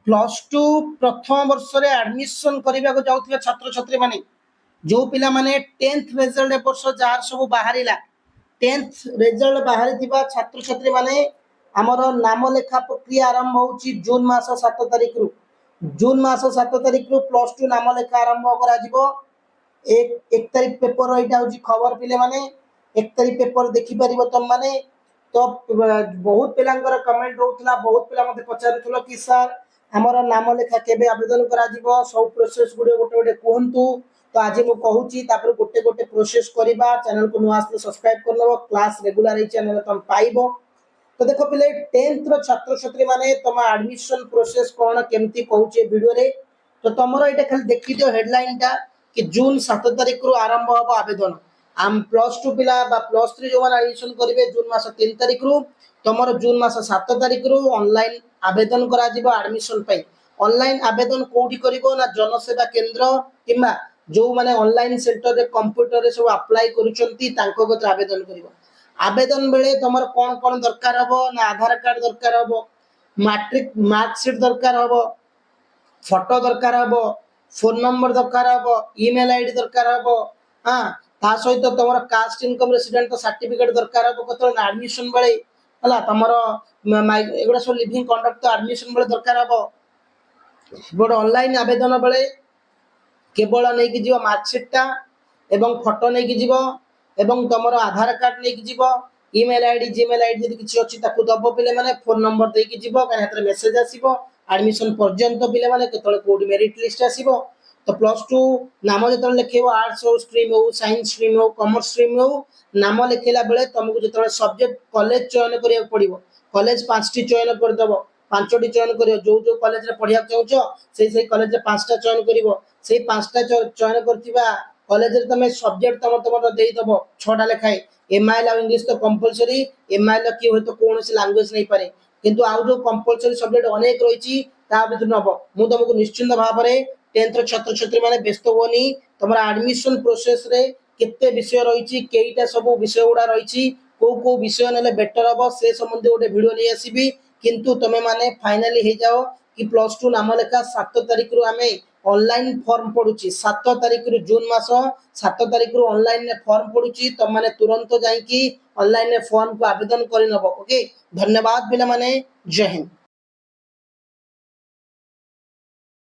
Plus two प्रथम वर्ष रे एडमिशन करने को जाउथिबा छात्र छात्री माने जो पिला माने 10th रिजल्ट ए वर्ष जार सब बाहरिला 10th रिजल्ट बाहरी थिबा छात्र छात्री माने हमर नाम लेखा प्रक्रिया आरंभ होउची जून मास 7 तारिख रु जून मास 7 तारिख रु प्लस टू नाम लेखा आरंभ करा जिवो एक तारिख पेपर एटा होची खबर पिले माने 1 तारिख पेपर देखि परिबो तुम माने तो बहुत पिलांकर कमेंट रहउतला बहुत पिला मते पचारुतलो कि सर हमर नाम लेखा केबे आवेदन करा जिवो सब प्रोसेस गुडे गोटे गोटे कहंतु तो आज मु कहूची तापर गोटे गोटे प्रोसेस करिबा चैनल को नुआ से सब्सक्राइब कर लो क्लास रेगुलर चैनल तुम पाइबो तो देखो पिले 10th रो छात्र छात्री माने तमा एडमिशन प्रोसेस कोन केमती कहूचे वीडियो रे तो तमरो एटा खाली देखि दियो हेडलाइन टा कि जून 7 तारिख रु आरंभ हो आवेदन आम प्लस टू पिला बा प्लस थ्री जो माने एडमिशन करिवे जून मास 3 तारिख रु तमरो जून मास 7 तारिख रु ऑनलाइन आवेदन करा जिवो एडमिशन पई ऑनलाइन आवेदन कोठी करिवो ना जनसेवा केंद्र किमा जो माने ऑनलाइन सेंटर रे कंप्यूटर रे सब अप्लाई करूचंती तांको गत आवेदन करिवो आवेदन बेले तमर कोन कोन दरकार हबो ना आधार कार्ड दरकार हबो मैट्रिक मार्कशीट दरकार हबो फोटो दरकार हबो फोन नंबर दरकार हबो ईमेल आईडी दरकार हबो हां ता सहित तमर कास्ट इनकम रेसिडेंट सर्टिफिकेट दरकार हबो कतो एडमिशन बेले हला तमर एगुडा सब लिविंग कंडक्ट तो एडमिशन बेले दरकार हबो बड ऑनलाइन आवेदन बेले केवल नहीं कि जीव मार्कशीट टा एवं फोटो नहीं कि जीव एवं तमर आधार कार्ड नहीं कि जीव ईमेल आईडी जीमेल आईडी यदि किछि अछि ताकु दबो पिले माने फोन नंबर दे कि जीव काहे हतरे मेसेज आसीबो एडमिशन पर्यंत पिले माने केतले कोड मेरिट लिस्ट आसीबो तो प्लस टू नाम जतले लिखेबो आर्ट्स हो स्ट्रीम हो साइंस स्ट्रीम हो कॉमर्स स्ट्रीम हो नाम लिखेला बेले तुमको जतले सब्जेक्ट कॉलेज चयन करिया पड़िबो कॉलेज पांचटी चयन कर दबो पांचटी चयन करियो जो जो कॉलेज रे पढिया चाहछो सेही कॉलेज रे पांचटा चयन करिवो सेही पांचटा चयन करथिबा कॉलेज रे तमे सब्जेक्ट तमर देई दबो छटा लेखाई एमआईएल और इंग्लिश तो कंपलसरी एमआईएल की होय तो कोनोसी लैंग्वेज नहीं पारे किंतु आउ जो कंपलसरी सब्जेक्ट अनेक रहिछि ता बितु नबो मु तुमको निश्चिंत भाव रे 10th रो छात्र छात्री माने व्यस्त होनी तमरा एडमिशन प्रोसेस रे केते विषय रहिछि केईटा सब विषय उडा रहिछि को विषय नेले बेटर हबो से संबंधी गोटे वीडियो ले आसीबी किंतु तमे माने फाइनली हे जाओ कि प्लस टू नाम लेखा 7 तारिख रु आमे ऑनलाइन फॉर्म पडुची 7 तारिख रु जून मास 7 तारिख रु ऑनलाइन ने फॉर्म पडुची त माने तुरंत जाई कि ऑनलाइन ने फॉर्म को आवेदन करि नबो ओके धन्यवाद पिला माने जय हिंद।